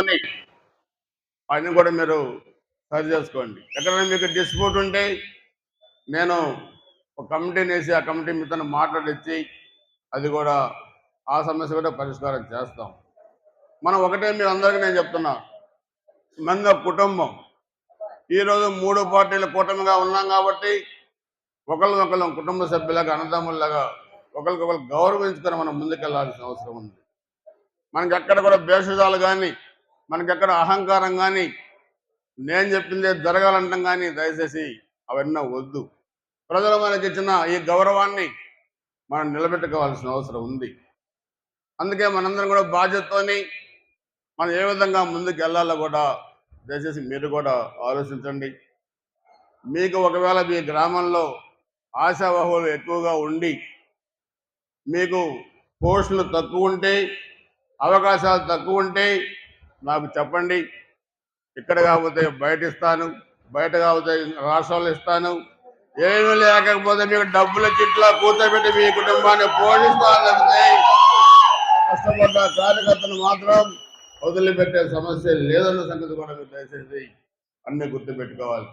చూసుకొని అన్నీ కూడా మీరు సరి చేసుకోండి. ఎక్కడైనా మీకు డిస్ప్యూట్ ఉంటే నేను ఒక కమిటీని వేసి ఆ కమిటీ మీతో మాట్లాడించి అది కూడా ఆ సమస్య కూడా పరిష్కారం చేస్తాం. మనం ఒకటే మీ అందరికీ నేను చెప్తున్నా, మంది కుటుంబం ఈరోజు 3 పార్టీల కూటమిగా ఉన్నాం కాబట్టి ఒకళ్ళనొకళ్ళం కుటుంబ సభ్యులాగా అన్నదమ్ముల్లాగా ఒకరికొకరు గౌరవించుకొని మనం ముందుకెళ్లాల్సిన అవసరం ఉంది. మనకి ఎక్కడ కూడా భేషజాలు కానీ మనకెక్కడ అహంకారం కానీ నేను చెప్పిందే జరగాలంటాం కానీ దయచేసి అవన్నీ వద్దు. ప్రజలు మనకి ఇచ్చిన ఈ గౌరవాన్ని మనం నిలబెట్టుకోవాల్సిన అవసరం ఉంది. అందుకే మనందరం కూడా బాధ్యతతోని మనం ఏ విధంగా ముందుకు వెళ్ళాలో కూడా దయచేసి మీరు కూడా ఆలోచించండి. మీకు ఒకవేళ మీ గ్రామంలో ఆశావహులు ఎక్కువగా ఉండి మీకు పోస్టులు తక్కువ ఉంటే అవకాశాలు తక్కువ ఉంటే నాకు చెప్పండి. ఇక్కడ కాకపోతే బయట ఇస్తాను, బయట కాకపోతే రాష్ట్రాలు ఇస్తాను. ఏమీ లేకపోతే మీకు డబ్బుల చిట్లా కూర్చోబెట్టి మీ కుటుంబాన్ని పోషిస్తానంటే కష్టపడ్డ కార్యకర్తను మాత్రం వదిలిపెట్టే సమస్య లేదన్న సంగతి కూడా మీరు దయచేసి అన్నీ గుర్తుపెట్టుకోవాలి.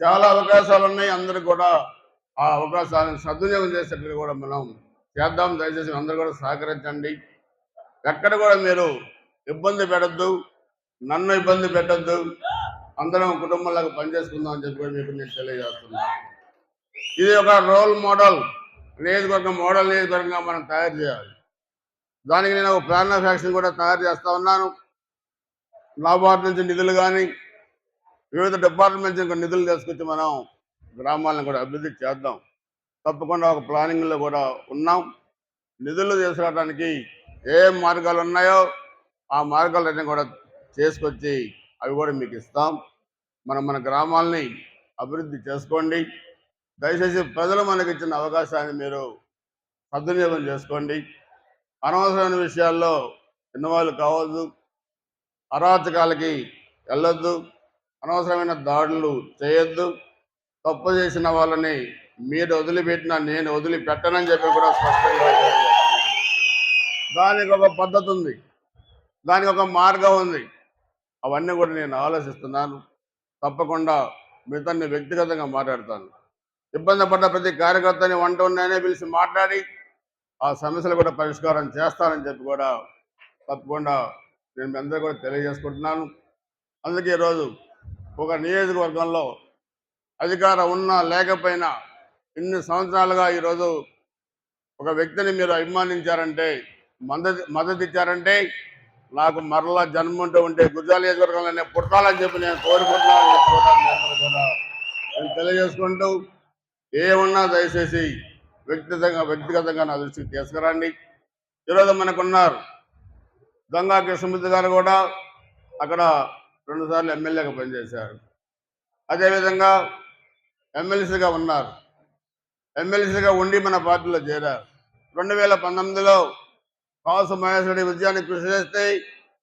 చాలా అవకాశాలు ఉన్నాయి, అందరూ కూడా ఆ అవకాశాలను సద్వినియోగం చేసేటట్టు కూడా మనం చేద్దాం. దయచేసి అందరూ కూడా సహకరించండి. ఎక్కడ కూడా మీరు ఇబ్బంది పెట్టద్దు, నన్ను ఇబ్బంది పెట్టద్దు. అందరం కుటుంబంలాగా పనిచేసుకుందాం అని చెప్పి మీకు నేను తెలియజేస్తున్నాను. ఇది ఒక రోల్ మోడల్ నియోజకవర్గం, మోడల్ నియోజకవర్గంగా మనం తయారు చేయాలి. దానికి నేను ఒక ప్లాన్ ఆఫ్ యాక్షన్ కూడా తయారు చేస్తా ఉన్నాను. నాబార్డు నుంచి నిధులు కానీ వివిధ డిపార్ట్మెంట్స్ ఇంకా నిధులు తీసుకొచ్చి మనం గ్రామాలను కూడా అభివృద్ధి చేద్దాం. తప్పకుండా ఒక ప్లానింగ్లో కూడా ఉన్నాం. నిధులు తీసుకురావడానికి ఏ మార్గాలు ఉన్నాయో ఆ మార్గాలన్నీ కూడా చేసుకొచ్చి అవి కూడా మీకు ఇస్తాం. మన గ్రామాలని అభివృద్ధి చేసుకోండి. దయచేసి ప్రజలు మనకి ఇచ్చిన అవకాశాన్ని మీరు సద్వినియోగం చేసుకోండి. అనవసరమైన విషయాల్లో ఇన్వాల్వ్ కావద్దు, అరాచకాలకి వెళ్ళొద్దు, అనవసరమైన దాడులు చేయొద్దు. తప్పు చేసిన వాళ్ళని మీరు వదిలిపెట్టినా నేను వదిలిపెట్టనని చెప్పి కూడా స్పష్టంగా దానికి ఒక పద్ధతి ఉంది, దానికి ఒక మార్గం ఉంది. అవన్నీ కూడా నేను ఆలోచిస్తున్నాను. తప్పకుండా మిగతాన్ని వ్యక్తిగతంగా మాట్లాడతాను. ఇబ్బంది పడ్డ ప్రతి కార్యకర్తని వంట ఉన్నాయనే పిలిచి మాట్లాడి ఆ సమస్యలు కూడా పరిష్కారం చేస్తానని చెప్పి కూడా తప్పకుండా నేను మీ అందరూ కూడా తెలియజేసుకుంటున్నాను. అందుకే ఈరోజు ఒక నియోజకవర్గంలో అధికారం ఉన్నా లేకపోయినా ఇన్ని సంవత్సరాలుగా ఈరోజు ఒక వ్యక్తిని మీరు అభిమానించారంటే, మద్దతు ఇచ్చారంటే నాకు మరలా జన్మంటూ ఉంటే గుజరాత్ నియోజకవర్గంలో నేను పుట్టాలని చెప్పి నేను కోరుకుంటున్నాను. నేను తెలియజేసుకుంటూ ఏమన్నా దయచేసి వ్యక్తిగతంగా నా దృష్టికి తీసుకురండి. ఈరోజు మనకున్నారు గంగా కృష్ణమూర్తి గారు కూడా అక్కడ 2 సార్లు ఎమ్మెల్యేగా పనిచేశారు. అదేవిధంగా ఎమ్మెల్సీగా ఉన్నారు. ఎమ్మెల్సీగా ఉండి మన పార్టీలో చేరారు. 2019లో కాసు మహేశ్వరి విజయాన్ని కృషి చేస్తే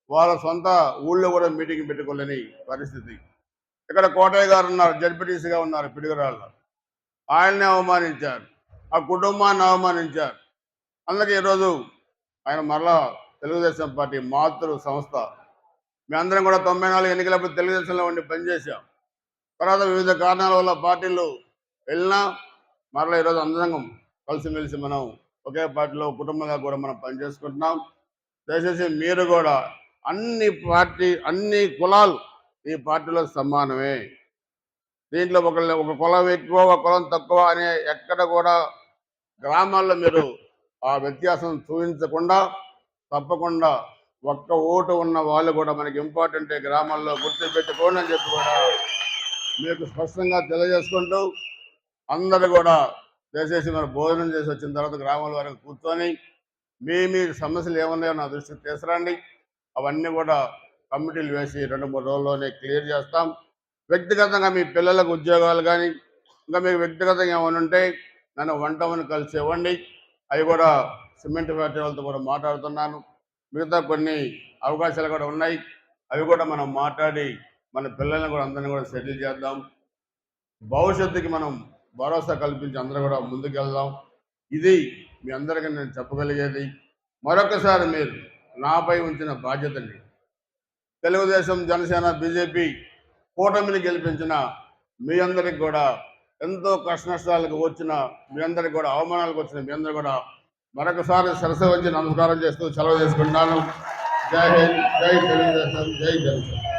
వాళ్ళ సొంత ఊళ్ళో కూడా మీటింగ్ పెట్టుకోలేని పరిస్థితి. ఇక్కడ కోటయ్య గారు ఉన్నారు, జడ్పీటీసీగా ఉన్నారు పిడుగురాళ్ళలో. ఆయన్ని అవమానించారు, ఆ కుటుంబాన్ని అవమానించారు. అందుకే ఈరోజు ఆయన మరలా తెలుగుదేశం పార్టీ మాతృ సంస్థ. మీ అందరం కూడా 94 ఎన్నికలప్పుడు తెలుగుదేశంలో ఉండి పనిచేశాం. తర్వాత వివిధ కారణాల వల్ల పార్టీలు వెళ్ళినా మరలా ఈరోజు అందరం కలిసిమెలిసి మనం ఒకే పార్టీలో కుటుంబంగా కూడా మనం పనిచేసుకుంటున్నాం. దయచేసి మీరు కూడా అన్ని కులాలు ఈ పార్టీలో సమానమే. దీంట్లో ఒక కులం ఎక్కువ, ఒక కులం తక్కువ అనే ఎక్కడ కూడా గ్రామాల్లో మీరు ఆ వ్యత్యాసం చూపించకుండా తప్పకుండా ఒక్క ఓటు ఉన్న వాళ్ళు కూడా మనకి ఇంపార్టెంటే, గ్రామాల్లో గుర్తుపెట్టుకోండి అని చెప్పి కూడా మీకు స్పష్టంగా తెలియజేసుకుంటూ అందరూ కూడా దయచేసి మరి భోజనం చేసి వచ్చిన తర్వాత గ్రామాల వరకు కూర్చొని మీ సమస్యలు ఏమున్నాయో నా దృష్టికి తీసుకురండి. అవన్నీ కూడా కమిటీలు వేసి 2-3 రోజుల్లోనే క్లియర్ చేస్తాం. వ్యక్తిగతంగా మీ పిల్లలకు ఉద్యోగాలు కానీ ఇంకా మీకు వ్యక్తిగతంగా ఏమైనా ఉంటే నన్ను వంటవని కలిసి ఇవ్వండి. అవి కూడా సిమెంట్ ఫ్యాక్టరీ వాళ్ళతో కూడా మాట్లాడుతున్నాను. మిగతా కొన్ని అవకాశాలు కూడా ఉన్నాయి, అవి కూడా మనం మాట్లాడి మన పిల్లల్ని కూడా అందరినీ కూడా సెటిల్ చేద్దాం. భవిష్యత్తుకి మనం భరోసా కల్పించి అందరూ కూడా ముందుకెళ్దాం. ఇది మీ అందరికీ నేను చెప్పగలిగేది. మరొకసారి మీరు నాపై ఉంచిన బాధ్యతని తెలుగుదేశం, జనసేన, బీజేపీ కూటమిని గెలిపించిన మీ అందరికి కూడా, ఎంతో కష్ట నష్టాలకు వచ్చిన మీ అందరికి కూడా, అవమానాలకు వచ్చిన మీ అందరూ కూడా మరొకసారి సరస్సు వచ్చి నమస్కారం చేస్తూ సెలవు చేసుకుంటున్నాను. జై హింద్, జై తెలుగుదేశం, జై జనసేన.